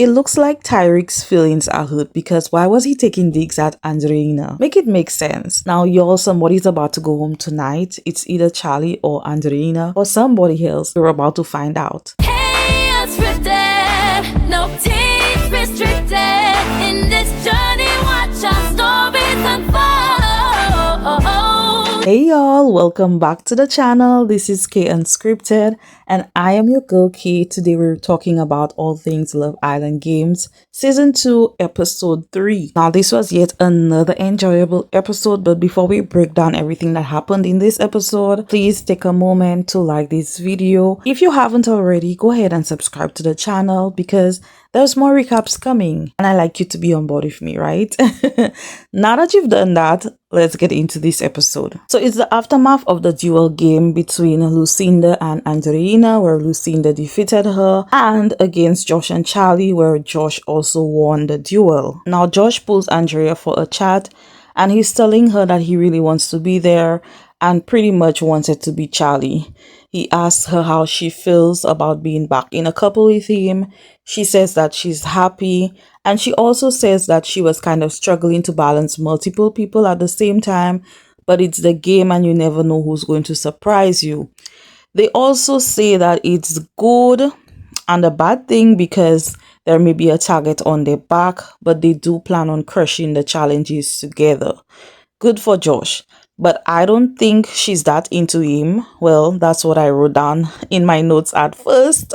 It looks like Tyrik's feelings are hurt because why was he taking digs at Andreina? Make it make sense. Now y'all, somebody's about to go home tonight. It's either Charlie or Andreina or somebody else. We're about to find out. Kay Unscripted, no teens restricted. In this journey, watch our stories unfold. Hey y'all, welcome back to the channel. This is Kay Unscripted and I am your girl Kay. Today we're talking about all things Love Island Games Season 2 Episode 3. Now this was yet another enjoyable episode, but before we break down everything that happened in this episode, please take a moment to like this video. If you haven't already, go ahead and subscribe to the channel because there's more recaps coming and I like you to be on board with me, right? Now that you've done that, let's get into this episode. So it's the aftermath of the duel game between Lucinda and Andreina, where Lucinda defeated her, and against Josh and Charlie, where Josh also won the duel. Now Josh pulls Andrea for a chat and he's telling her that he really wants to be there and pretty much wanted to be Charlie. He asks her how she feels about being back in a couple with him. She says that she's happy, and she also says that she was kind of struggling to balance multiple people at the same time, but it's the game and you never know who's going to surprise you. They also say that it's good and a bad thing because there may be a target on their back, but they do plan on crushing the challenges together. Good for Josh. But I don't think she's that into him. Well, that's what I wrote down in my notes at first.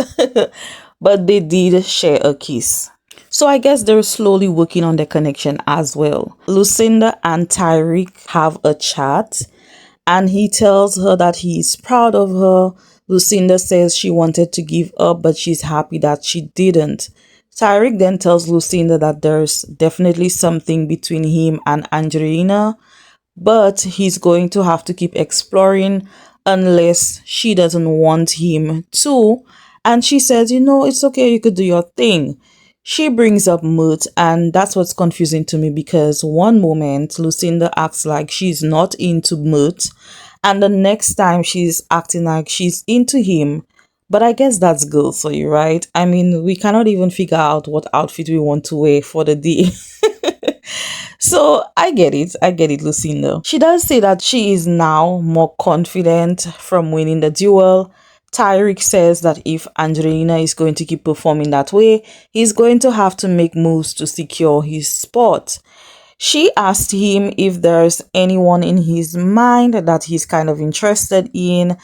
But they did share a kiss. So I guess they're slowly working on their connection as well. Lucinda and Tyrik have a chat and he tells her that he's proud of her. Lucinda says she wanted to give up, but she's happy that she didn't. Tyrik then tells Lucinda that there's definitely something between him and Andreina, but he's going to have to keep exploring unless she doesn't want him to. And she says, you know, it's okay, you could do your thing. She brings up Moot, and that's what's confusing to me because one moment Lucinda acts like she's not into Moot, and the next time she's acting like she's into him. But I guess that's girls for you, right? I mean, we cannot even figure out what outfit we want to wear for the day. So I get it, Lucinda. She does say that she is now more confident from winning the duel. Tyrik says that if Andreina is going to keep performing that way, he's going to have to make moves to secure his spot. She asked him if there's anyone in his mind that he's kind of interested in,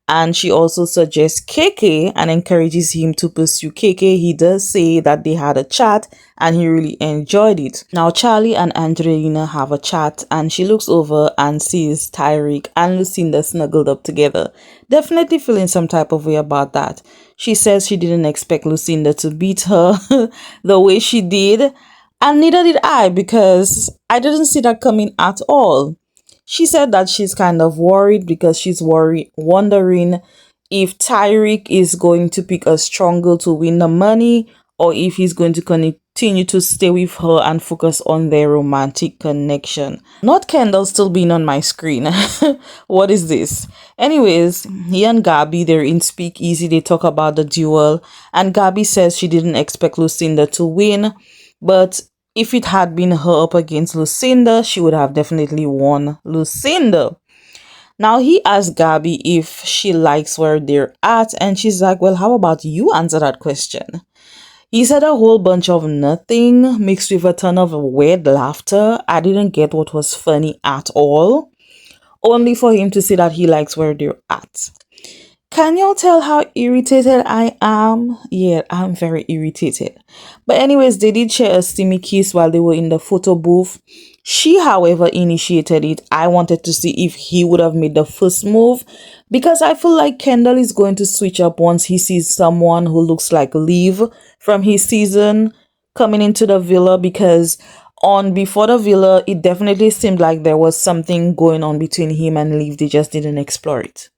and she also suggests KK and encourages him to pursue KK. He does say that they had a chat and he really enjoyed it. Now Charlie and Andreina have a chat and she looks over and sees Tyrik and Lucinda snuggled up together. Definitely feeling some type of way about that. She says she didn't expect Lucinda to beat her the way she did, and neither did I because I didn't see that coming at all. She said that she's kind of worried because she's wondering if Tyrik is going to pick a strong girl to win the money or if he's going to continue to stay with her and focus on their romantic connection. Not Kendall still being on my screen. What is this? Anyways, he and Gabby, they're in speakeasy. They talk about the duel and Gabby says she didn't expect Lucinda to win, but if it had been her up against Lucinda, she would have definitely won Lucinda. Now he asked Gabby if she likes where they're at, and she's like, well, how about you answer that question? He said a whole bunch of nothing mixed with a ton of weird laughter. I didn't get what was funny at all, only for him to say that he likes where they're at. Can y'all tell how irritated I am? Yeah, I'm very irritated. But anyways, they did share a steamy kiss while they were in the photo booth. She, however, initiated it. I wanted to see if he would have made the first move because I feel like Kendall is going to switch up once he sees someone who looks like Liv from his season coming into the villa, because on Before the Villa, it definitely seemed like there was something going on between him and Liv. They just didn't explore it.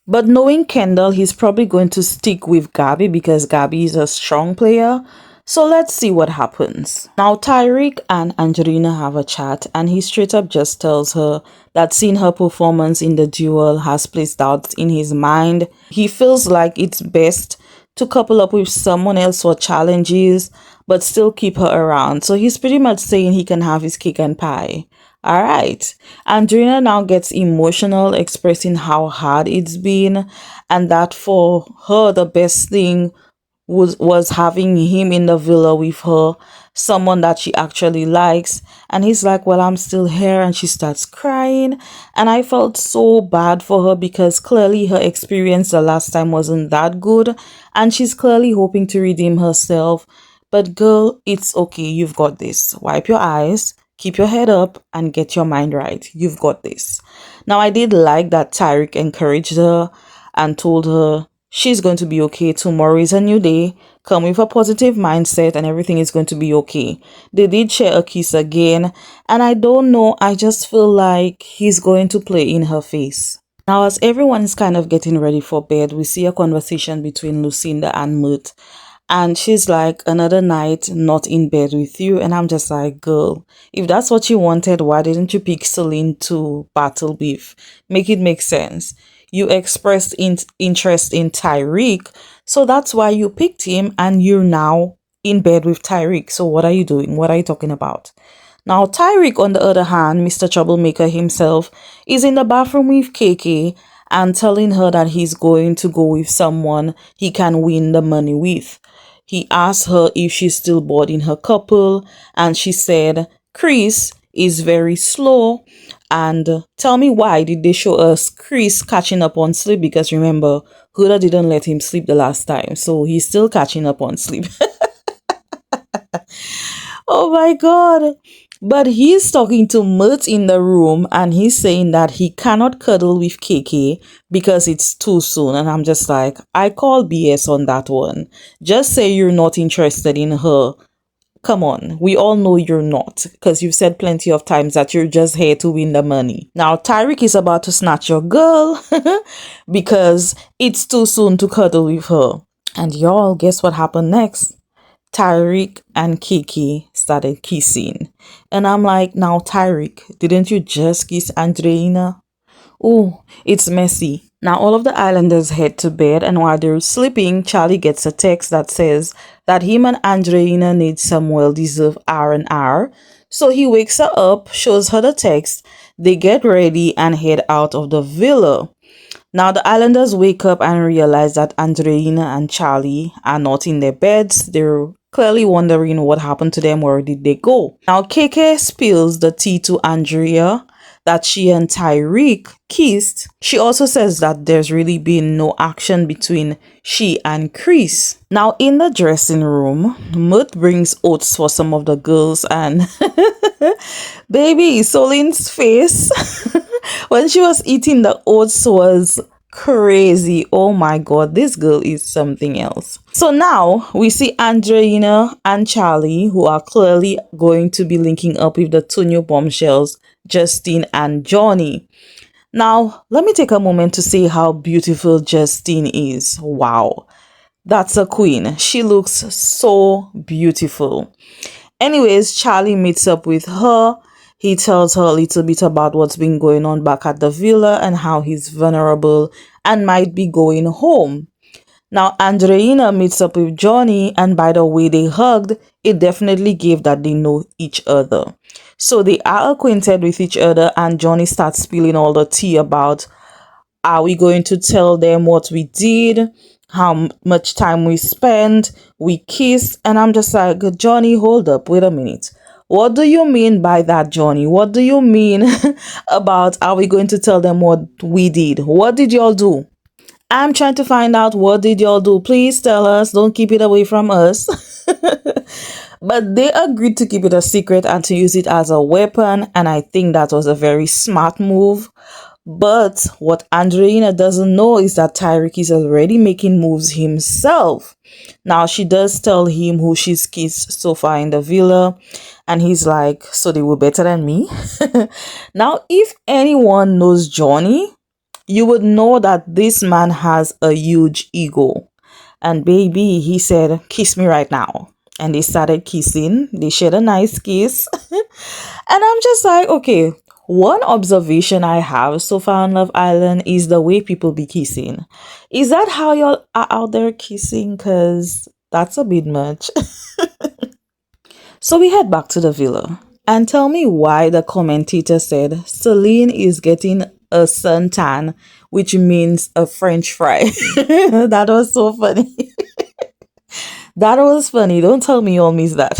But knowing Kendall, he's probably going to stick with Gabby because Gabby is a strong player. So let's see what happens. Now Tyrik and Andreina have a chat and he straight up just tells her that seeing her performance in the duel has placed doubts in his mind. He feels like it's best to couple up with someone else for challenges, but still keep her around. So he's pretty much saying he can have his cake and pie. All right. Andrea now gets emotional, expressing how hard it's been, and that for her, the best thing was having him in the villa with her, someone that she actually likes. And he's like, well, I'm still here, and she starts crying. And I felt so bad for her because clearly her experience the last time wasn't that good, and she's clearly hoping to redeem herself. But girl, it's okay. You've got this. Wipe your eyes, keep your head up, and get your mind right. You've got this. Now, I did like that Tyreek encouraged her and told her she's going to be okay. Tomorrow is a new day. Come with a positive mindset and everything is going to be okay. They did share a kiss again, and I don't know, I just feel like he's going to play in her face. Now, as everyone is kind of getting ready for bed, we see a conversation between Lucinda and Mut. And she's like, another night not in bed with you. And I'm just like, girl, if that's what you wanted, why didn't you pick Celine to battle with? Make it make sense. You expressed interest in Tyreek, so that's why you picked him, and you're now in bed with Tyreek. So what are you doing? What are you talking about? Now, Tyreek, on the other hand, Mr. Troublemaker himself, is in the bathroom with KK and telling her that he's going to go with someone he can win the money with. He asked her if she's still bored in her couple, and she said Chris is very slow. And tell me, why did they show us Chris catching up on sleep? Because remember, Huda didn't let him sleep the last time, so he's still catching up on sleep. Oh my god. But he's talking to Mert in the room, and he's saying that he cannot cuddle with KK because it's too soon. And I'm just like, I call BS on that one. Just say you're not interested in her. Come on, we all know you're not, because you've said plenty of times that you're just here to win the money. Now, Tyreek is about to snatch your girl because it's too soon to cuddle with her. And y'all, guess what happened next? Tyreek and Kiki started kissing. And I'm like, now Tyreek, didn't you just kiss Andreina? Oh, it's messy. Now all of the islanders head to bed, and while they're sleeping, Charlie gets a text that says that him and Andreina need some well-deserved R&R. So he wakes her up, shows her the text, they get ready and head out of the villa. Now the islanders wake up and realize that Andreina and Charlie are not in their beds. They're clearly wondering what happened to them. Where did they go? Now KK spills the tea to Andrea that she and Tyreek kissed. She also says that there's really been no action between she and Chris. Now in the dressing room, Mut brings oats for some of the girls, and baby, Soline's face when she was eating the oats was crazy. Oh my god, this girl is something else. So now we see Andreina and Charlie, who are clearly going to be linking up with the two new bombshells, Justine and Johnny. Now, let me take a moment to say how beautiful Justine is. Wow, that's a queen. She looks so beautiful. Anyways, Charlie meets up with her. He tells her a little bit about what's been going on back at the villa and how he's vulnerable and might be going home. Now, Andreina meets up with Johnny, and by the way they hugged, it definitely gave that they know each other. So they are acquainted with each other, and Johnny starts spilling all the tea about, are we going to tell them what we did? How much time we spent? We kissed. And I'm just like, Johnny, hold up. Wait a minute. What do you mean by that, Johnny? What do you mean about, are we going to tell them what we did? What did y'all do? I'm trying to find out, what did y'all do? Please tell us. Don't keep it away from us. But they agreed to keep it a secret and to use it as a weapon. And I think that was a very smart move. But what Andreina doesn't know is that Tyreek is already making moves himself. Now, she does tell him who she's kissed so far in the villa, and he's like, so they were better than me? Now, if anyone knows Johnny, you would know that this man has a huge ego. And baby, he said, kiss me right now. And they started kissing. They shared a nice kiss. And I'm just like, okay, one observation I have so far on Love Island is the way people be kissing. Is that how y'all are out there kissing? Because That's a bit much. So we head back to the villa. And tell me why the commentator said Celine is getting a suntan, which means a French fry. That was so funny. That was funny. Don't tell me you all missed that.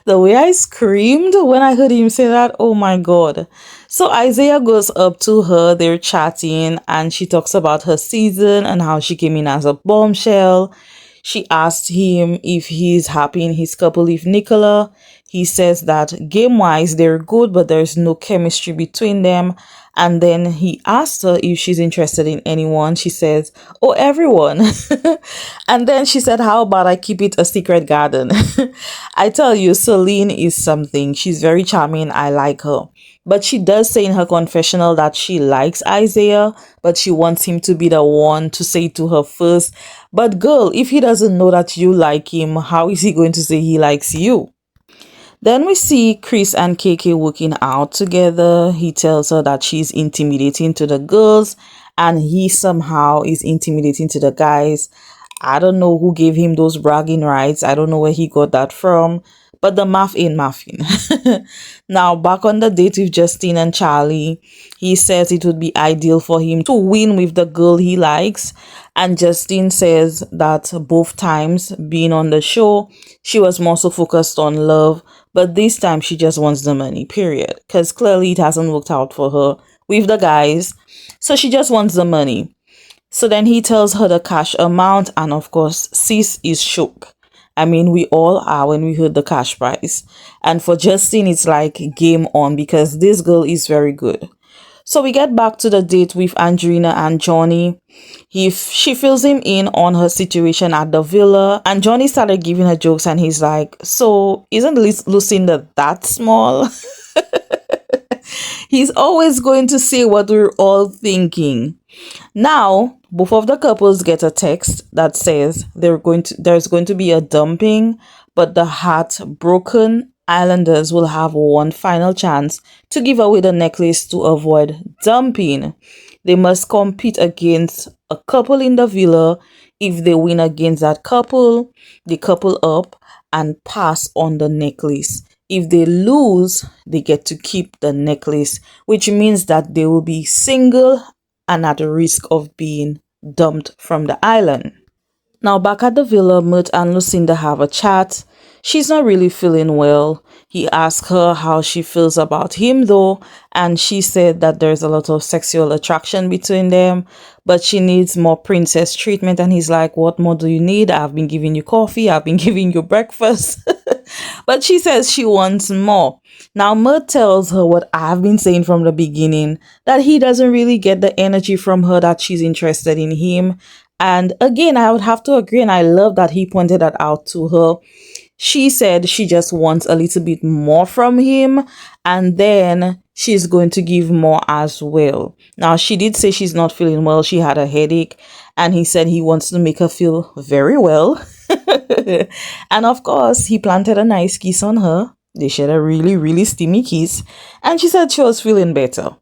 The way I screamed when I heard him say that, oh my god. So Isaiah goes up to her, they're chatting, and she talks about her season and how she came in as a bombshell. She asked him if he's happy in his couple with Nicola. He says that game wise they're good, but there's no chemistry between them. And then he asked her if she's interested in anyone. She says, oh, everyone. And then she said, how about I keep it a secret garden? I tell you, Celine is something. She's very charming. I like her. But she does say in her confessional that she likes Isaiah, but she wants him to be the one to say it to her first. But girl, if he doesn't know that you like him, how is he going to say he likes you? Then we see Chris and KK working out together. He tells her that she's intimidating to the girls and he somehow is intimidating to the guys. I don't know who gave him those bragging rights. I don't know where he got that from. But the math ain't mathing. Now, back on the date with Justine and Charlie, he says it would be ideal for him to win with the girl he likes. And Justine says that both times being on the show, she was more so focused on love. But this time she just wants the money, period. Because clearly it hasn't worked out for her with the guys. So she just wants the money. So then he tells her the cash amount, and of course, sis is shook. I mean, we all are when we heard the cash price. And for Justine, it's like game on because this girl is very good. So we get back to the date with Andrina and Johnny. She fills him in on her situation at the villa, and Johnny started giving her jokes, and he's like, so isn't Lucinda that small? He's always going to say what we're all thinking. Now, both of the couples get a text that says there's going to be a dumping, but the heartbroken islanders will have one final chance to give away the necklace to avoid dumping. They must compete against a couple in the villa. If they win against that couple, they couple up and pass on the necklace. If they lose, they get to keep the necklace, which means that they will be single and at risk of being dumped from the island. Now back at the villa, Mert and Lucinda have a chat. She's not really feeling well. He asks her how she feels about him though, and she said that there's a lot of sexual attraction between them, but she needs more princess treatment. And he's like, what more do you need? I've been giving you coffee, I've been giving you breakfast. But she says she wants more. Now Mert tells her what I've been saying from the beginning, that he doesn't really get the energy from her, that she's interested in him. And again, I would have to agree, and I love that he pointed that out to her. She said she just wants a little bit more from him, and then she's going to give more as well. Now, she did say she's not feeling well. She had a headache, and he said he wants to make her feel very well. And of course, he planted a nice kiss on her. They shared a really, really steamy kiss, and she said she was feeling better.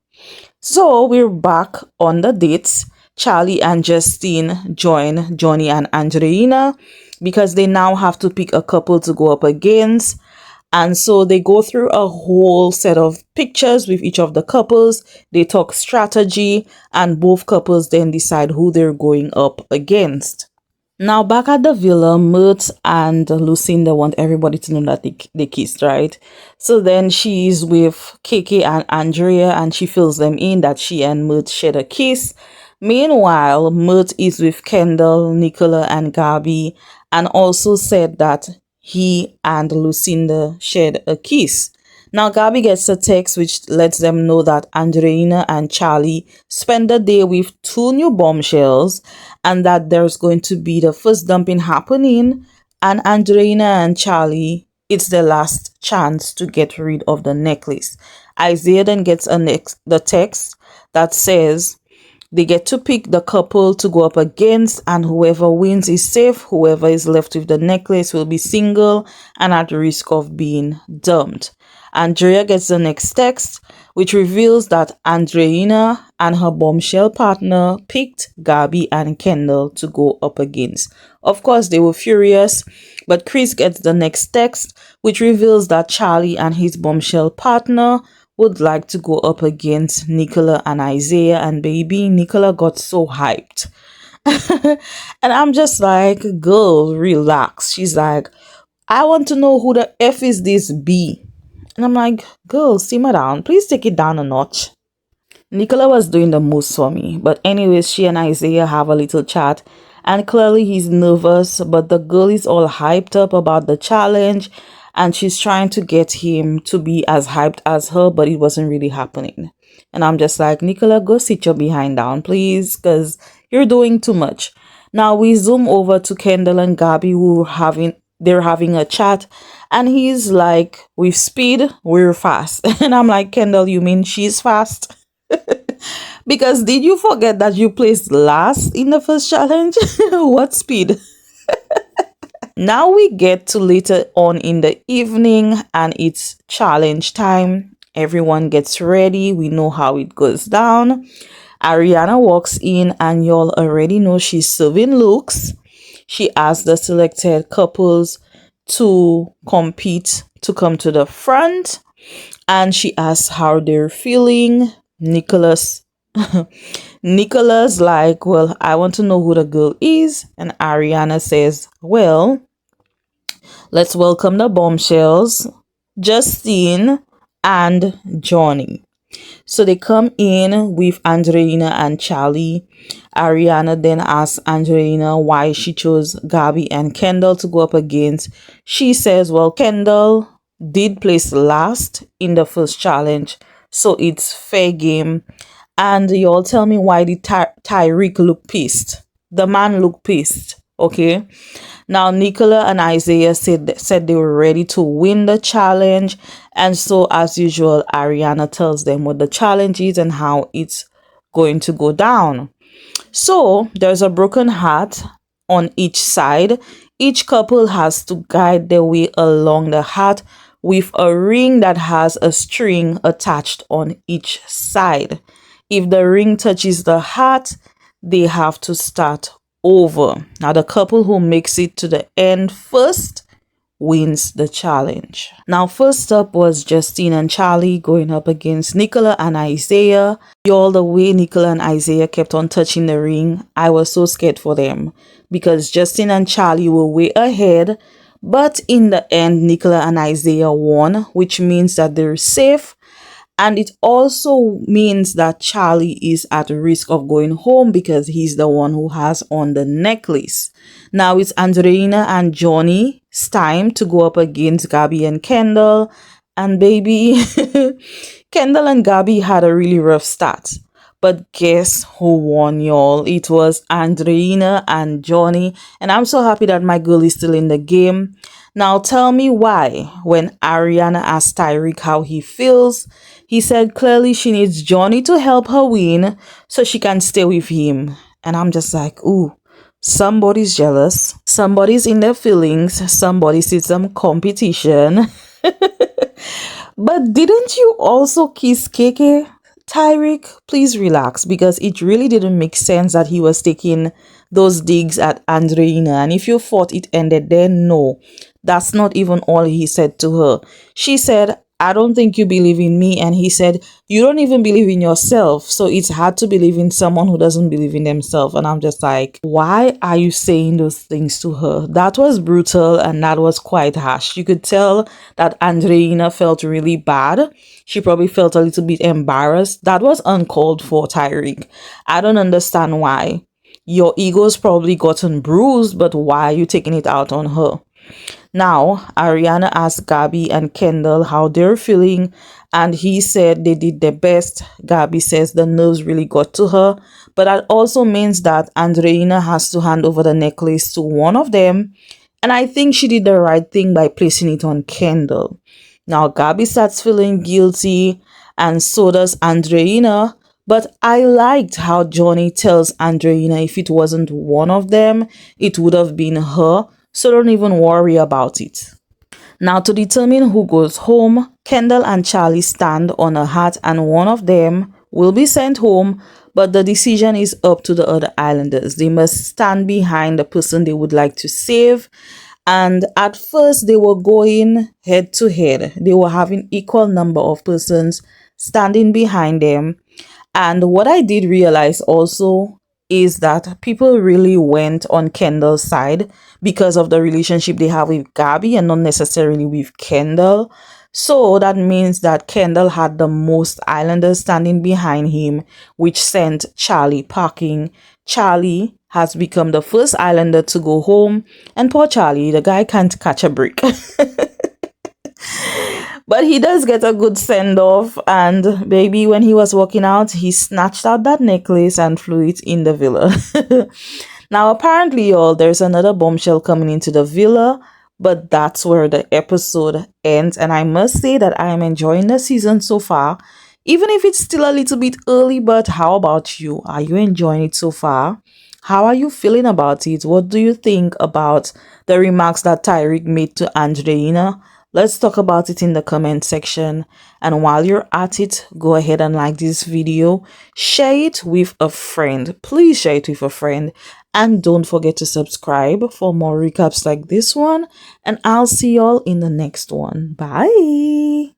So we're back on the dates. Charlie and Justine join Johnny and Andreina because they now have to pick a couple to go up against. And so they go through a whole set of pictures with each of the couples. They talk strategy, and both couples then decide who they're going up against. Now back at the villa, Mert and Lucinda want everybody to know that they kissed, right? So then she's with KK and Andrea, and she fills them in that she and Mert shared a kiss. Meanwhile, Mert is with Kendall, Nicola, and Gabby, and also said that he and Lucinda shared a kiss. Now, Gabby gets a text which lets them know that Andreina and Charlie spent the day with two new bombshells, and that there's going to be the first dumping happening, and Andreina and Charlie, it's their last chance to get rid of the necklace. Isaiah then gets the text that says they get to pick the couple to go up against, and whoever wins is safe. Whoever is left with the necklace will be single and at risk of being dumped. Andrea gets the next text, which reveals that Andreina and her bombshell partner picked Gabby and Kendall to go up against. Of course, they were furious, but Chris gets the next text, which reveals that Charlie and his bombshell partner would like to go up against Nicola and Isaiah, and baby, Nicola got so hyped. And I'm just like, girl, relax. She's like, I want to know who the F is this B. And I'm like, girl, simmer down. Please take it down a notch. Nicola was doing the most for me. But anyways, she and Isaiah have a little chat. And clearly he's nervous, but the girl is all hyped up about the challenge. And she's trying to get him to be as hyped as her, but it wasn't really happening. And I'm just like, Nicola, go sit your behind down, please, because you're doing too much. Now we zoom over to Kendall and Gabby, who they're having a chat, and he's like, with speed, we're fast. And I'm like, Kendall, you mean she's fast? Because did you forget that you placed last in the first challenge? What speed? Now we get to later on in the evening and it's challenge time. Everyone gets ready. We know how it goes down. Ariana walks in and y'all already know she's serving looks. She asks the selected couples to compete to come to the front, and she asks how they're feeling. Nicholas like, well, I want to know who the girl is, and Ariana says, well, let's welcome the bombshells, Justine and Johnny. So they come in with Andreina and Charlie. Ariana then asks Andreina why she chose Gabby and Kendall to go up against. She says, well, Kendall did place last in the first challenge, so it's fair game. And y'all tell me why did Tyreek look pissed? The man looked pissed, okay? Now, Nicola and Isaiah said they were ready to win the challenge. And so, as usual, Ariana tells them what the challenge is and how it's going to go down. So, there's a broken hat on each side. Each couple has to guide their way along the hat with a ring that has a string attached on each side. If the ring touches the hat, they have to start over. Now, the couple who makes it to the end first wins the challenge. Now, first up was Justine and Charlie going up against Nicola and Isaiah. Y'all, the way Nicola and Isaiah kept on touching the ring, I was so scared for them because Justine and Charlie were way ahead. But in the end, Nicola and Isaiah won, which means that they're safe. And it also means that Charlie is at risk of going home because he's the one who has on the necklace. Now it's Andreina and Johnny's time to go up against Gabby and Kendall. And baby, Kendall and Gabby had a really rough start. But guess who won, y'all? It was Andreina and Johnny. And I'm so happy that my girl is still in the game. Now tell me why, when Ariana asked Tyreek how he feels, he said clearly she needs Johnny to help her win so she can stay with him. And I'm just like, ooh, somebody's jealous. Somebody's in their feelings. Somebody sees some competition. But didn't you also kiss Keke? Tyreek, please relax, because it really didn't make sense that he was taking those digs at Andreina. And if you thought it ended there, no, that's not even all he said to her. She said, I don't think you believe in me. And he said, you don't even believe in yourself. So it's hard to believe in someone who doesn't believe in themselves. And I'm just like, why are you saying those things to her? That was brutal and that was quite harsh. You could tell that Andreina felt really bad. She probably felt a little bit embarrassed. That was uncalled for, Tyreek. I don't understand why. Your ego's probably gotten bruised, but why are you taking it out on her? Now, Ariana asked Gabby and Kendall how they're feeling, and he said they did their best. Gabby says the nerves really got to her, but that also means that Andreina has to hand over the necklace to one of them, and I think she did the right thing by placing it on Kendall. Now, Gabby starts feeling guilty, and so does Andreina, but I liked how Johnny tells Andreina if it wasn't one of them, it would have been her. So don't even worry about it. Now, to determine who goes home, Kendall and Charlie stand on a hat and one of them will be sent home, but the decision is up to the other islanders. They must stand behind the person they would like to save. And at first, they were going head to head. They were having equal number of persons standing behind them. And what I did realize also is that people really went on Kendall's side because of the relationship they have with Gabby and not necessarily with Kendall. So that means that Kendall had the most islanders standing behind him, which sent Charlie packing. Charlie has become the first islander to go home, and poor Charlie, the guy can't catch a break. But he does get a good send off, and baby, when he was walking out, he snatched out that necklace and flew it in the villa. Now, apparently, y'all, there's another bombshell coming into the villa, but that's where the episode ends. And I must say that I am enjoying the season so far, even if it's still a little bit early. But how about you? Are you enjoying it so far? How are you feeling about it? What do you think about the remarks that Tyreek made to Andreina? Let's talk about it in the comment section. And while you're at it, go ahead and like this video. Share it with a friend. Please share it with a friend. And don't forget to subscribe for more recaps like this one. And I'll see y'all in the next one. Bye.